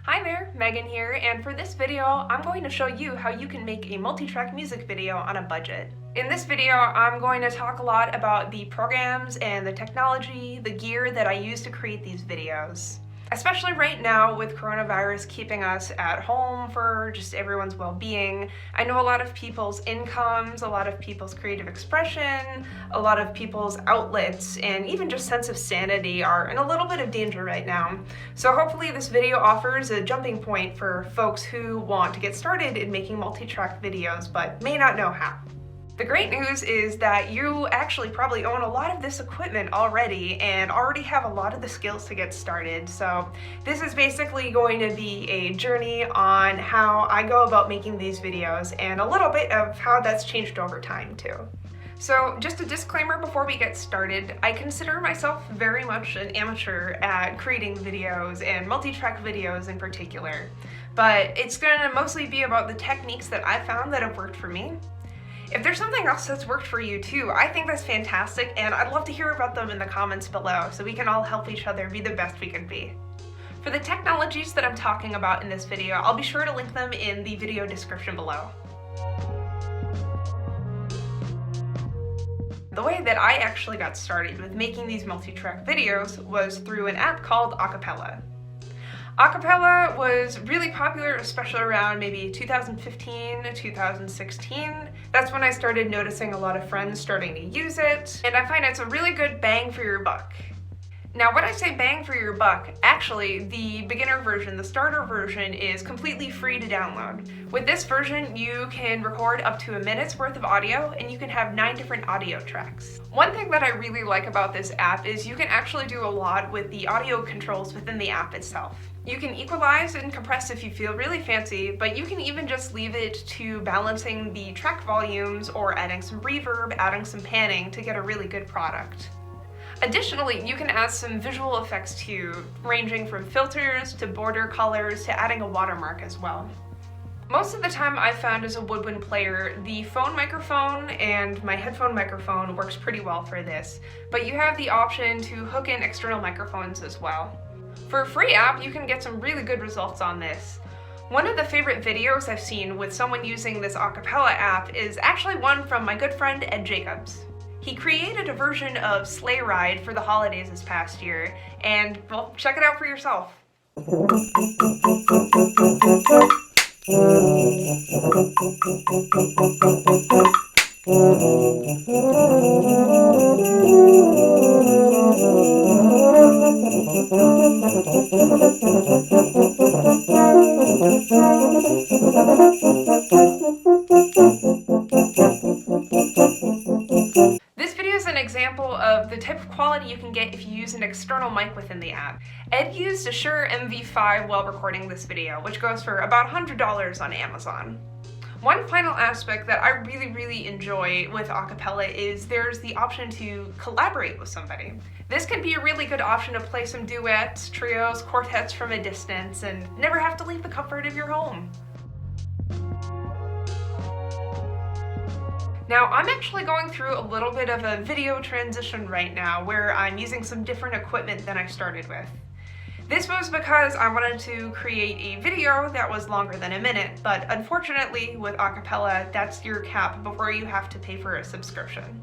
Hi there, Megan here, and for this video, I'm going to show you how you can make a multi-track music video on a budget. In this video, I'm going to talk a lot about the programs and the technology, the gear that I use to create these videos. Especially right now with coronavirus keeping us at home for just everyone's well-being, I know a lot of people's incomes, a lot of people's creative expression, a lot of people's outlets, and even just sense of sanity are in a little bit of danger right now. So hopefully this video offers a jumping point for folks who want to get started in making multi-track videos but may not know how. The great news is that you actually probably own a lot of this equipment already and already have a lot of the skills to get started. So this is basically going to be a journey on how I go about making these videos and a little bit of how that's changed over time too. So just a disclaimer before we get started, I consider myself very much an amateur at creating videos and multi-track videos in particular, but it's going to mostly be about the techniques that I've found that have worked for me. If there's something else that's worked for you too, I think that's fantastic, and I'd love to hear about them in the comments below so we can all help each other be the best we can be. For the technologies that I'm talking about in this video, I'll be sure to link them in the video description below. The way that I actually got started with making these multi-track videos was through an app called Acapella. Acapella was really popular, especially around maybe 2015, 2016. That's when I started noticing a lot of friends starting to use it, and I find it's a really good bang for your buck. Now, when I say bang for your buck, actually, the beginner version, the starter version, is completely free to download. With this version, you can record up to a minute's worth of audio, and you can have 9 different audio tracks. One thing that I really like about this app is you can actually do a lot with the audio controls within the app itself. You can equalize and compress if you feel really fancy, but you can even just leave it to balancing the track volumes or adding some reverb, adding some panning to get a really good product. Additionally, you can add some visual effects too, ranging from filters to border colors to adding a watermark as well. Most of the time I've found as a woodwind player, the phone microphone and my headphone microphone works pretty well for this, but you have the option to hook in external microphones as well. For a free app, you can get some really good results on this. One of the favorite videos I've seen with someone using this Acapella app is actually one from my good friend Ed Jacobs. He created a version of Sleigh Ride for the holidays this past year, and well, check it out for yourself. This video is an example of the type of quality you can get if you use an external mic within the app. Ed used a Shure MV5 while recording this video, which goes for about $100 on Amazon. One final aspect that I really enjoy with Acapella is there's the option to collaborate with somebody. This can be a really good option to play some duets, trios, quartets from a distance, and never have to leave the comfort of your home. Now, I'm actually going through a little bit of a video transition right now where I'm using some different equipment than I started with. This was because I wanted to create a video that was longer than a minute, but unfortunately with Acapella, that's your cap before you have to pay for a subscription.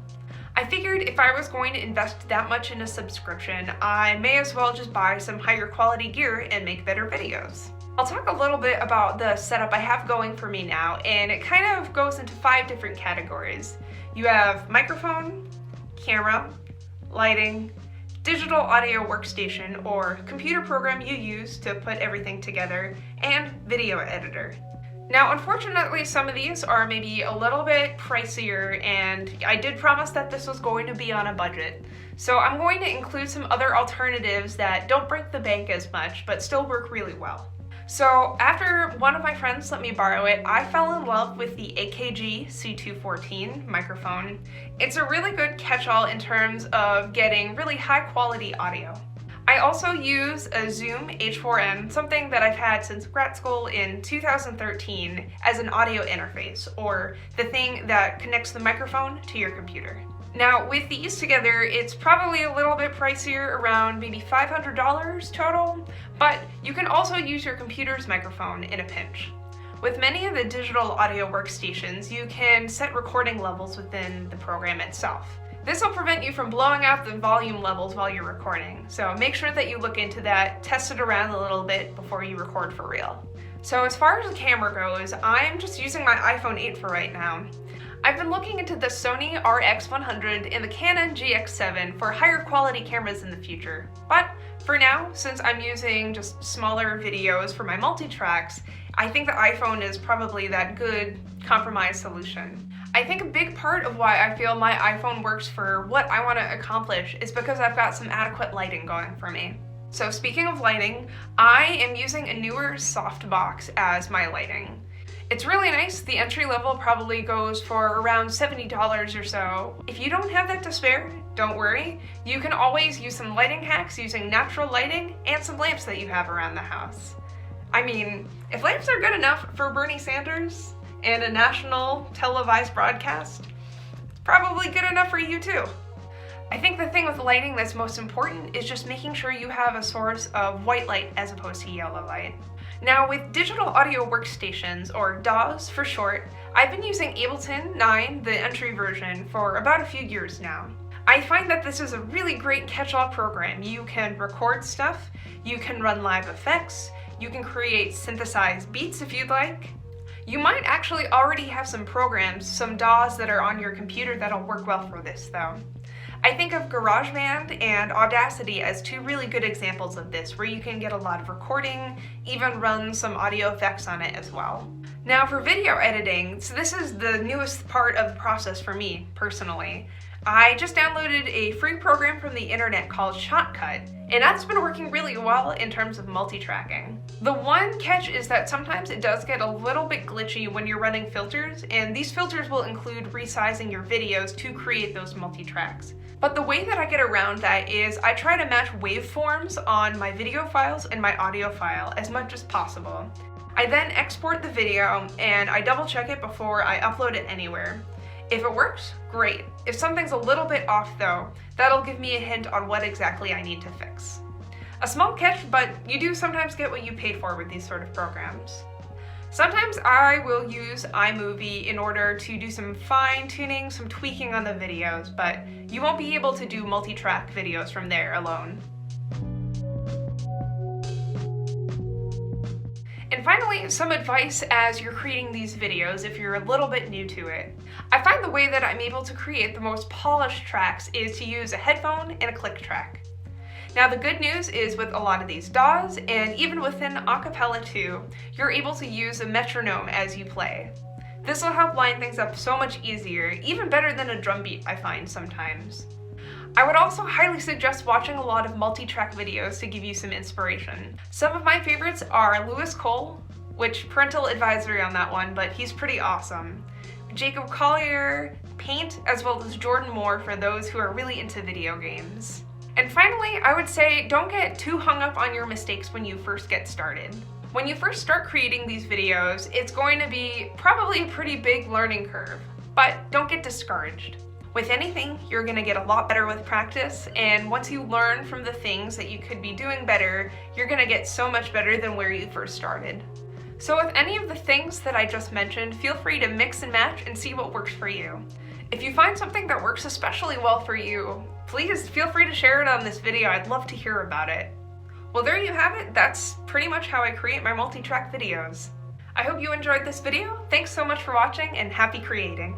I figured if I was going to invest that much in a subscription, I may as well just buy some higher quality gear and make better videos. I'll talk a little bit about the setup I have going for me now, and it kind of goes into 5 different categories. You have microphone, camera, lighting, digital audio workstation or computer program you use to put everything together, and video editor. Now, unfortunately, some of these are maybe a little bit pricier, and I did promise that this was going to be on a budget. So I'm going to include some other alternatives that don't break the bank as much, but still work really well. So after one of my friends let me borrow it, I fell in love with the AKG C214 microphone. It's a really good catch-all in terms of getting really high quality audio. I also use a Zoom H4n, something that I've had since grad school in 2013, as an audio interface, or the thing that connects the microphone to your computer. Now with these together, it's probably a little bit pricier, around maybe $500 total, but you can also use your computer's microphone in a pinch. With many of the digital audio workstations, you can set recording levels within the program itself. This will prevent you from blowing out the volume levels while you're recording, so make sure that you look into that, test it around a little bit before you record for real. So as far as the camera goes, I'm just using my iPhone 8 for right now. I've been looking into the Sony RX100 and the Canon GX7 for higher quality cameras in the future, but for now, since I'm using just smaller videos for my multi-tracks, I think the iPhone is probably that good compromise solution. I think a big part of why I feel my iPhone works for what I want to accomplish is because I've got some adequate lighting going for me. So speaking of lighting, I am using a newer softbox as my lighting. It's really nice. The entry level probably goes for around $70 or so. If you don't have that to spare, don't worry. You can always use some lighting hacks using natural lighting and some lamps that you have around the house. I mean, if lamps are good enough for Bernie Sanders and a national televised broadcast, it's probably good enough for you too. I think the thing with lighting that's most important is just making sure you have a source of white light as opposed to yellow light. Now with digital audio workstations, or DAWs for short, I've been using Ableton 9, the entry version, for about a few years now. I find that this is a really great catch-all program. You can record stuff, you can run live effects, you can create synthesized beats if you'd like. You might actually already have some programs, some DAWs that are on your computer that'll work well for this though. I think of GarageBand and Audacity as two really good examples of this, where you can get a lot of recording, even run some audio effects on it as well. Now for video editing, so this is the newest part of the process for me personally. I just downloaded a free program from the internet called Shotcut, and that's been working really well in terms of multi-tracking. The one catch is that sometimes it does get a little bit glitchy when you're running filters, and these filters will include resizing your videos to create those multi-tracks. But the way that I get around that is I try to match waveforms on my video files and my audio file as much as possible. I then export the video and I double check it before I upload it anywhere. If it works, great. If something's a little bit off though, that'll give me a hint on what exactly I need to fix. A small catch, but you do sometimes get what you pay for with these sort of programs. Sometimes I will use iMovie in order to do some fine-tuning, some tweaking on the videos, but you won't be able to do multi-track videos from there alone. And finally, some advice as you're creating these videos if you're a little bit new to it. I find the way that I'm able to create the most polished tracks is to use a headphone and a click track. Now the good news is with a lot of these DAWs, and even within Acapella too, you're able to use a metronome as you play. This will help line things up so much easier, even better than a drum beat I find sometimes. I would also highly suggest watching a lot of multi-track videos to give you some inspiration. Some of my favorites are Lewis Cole, which parental advisory on that one, but he's pretty awesome. Jacob Collier, Paint, as well as Jordan Moore for those who are really into video games. And finally, I would say don't get too hung up on your mistakes when you first get started. When you first start creating these videos, it's going to be probably a pretty big learning curve, but don't get discouraged. With anything, you're going to get a lot better with practice, and once you learn from the things that you could be doing better, you're going to get so much better than where you first started. So with any of the things that I just mentioned, feel free to mix and match and see what works for you. If you find something that works especially well for you, please feel free to share it on this video. I'd love to hear about it. Well, there you have it. That's pretty much how I create my multi-track videos. I hope you enjoyed this video. Thanks so much for watching, and happy creating.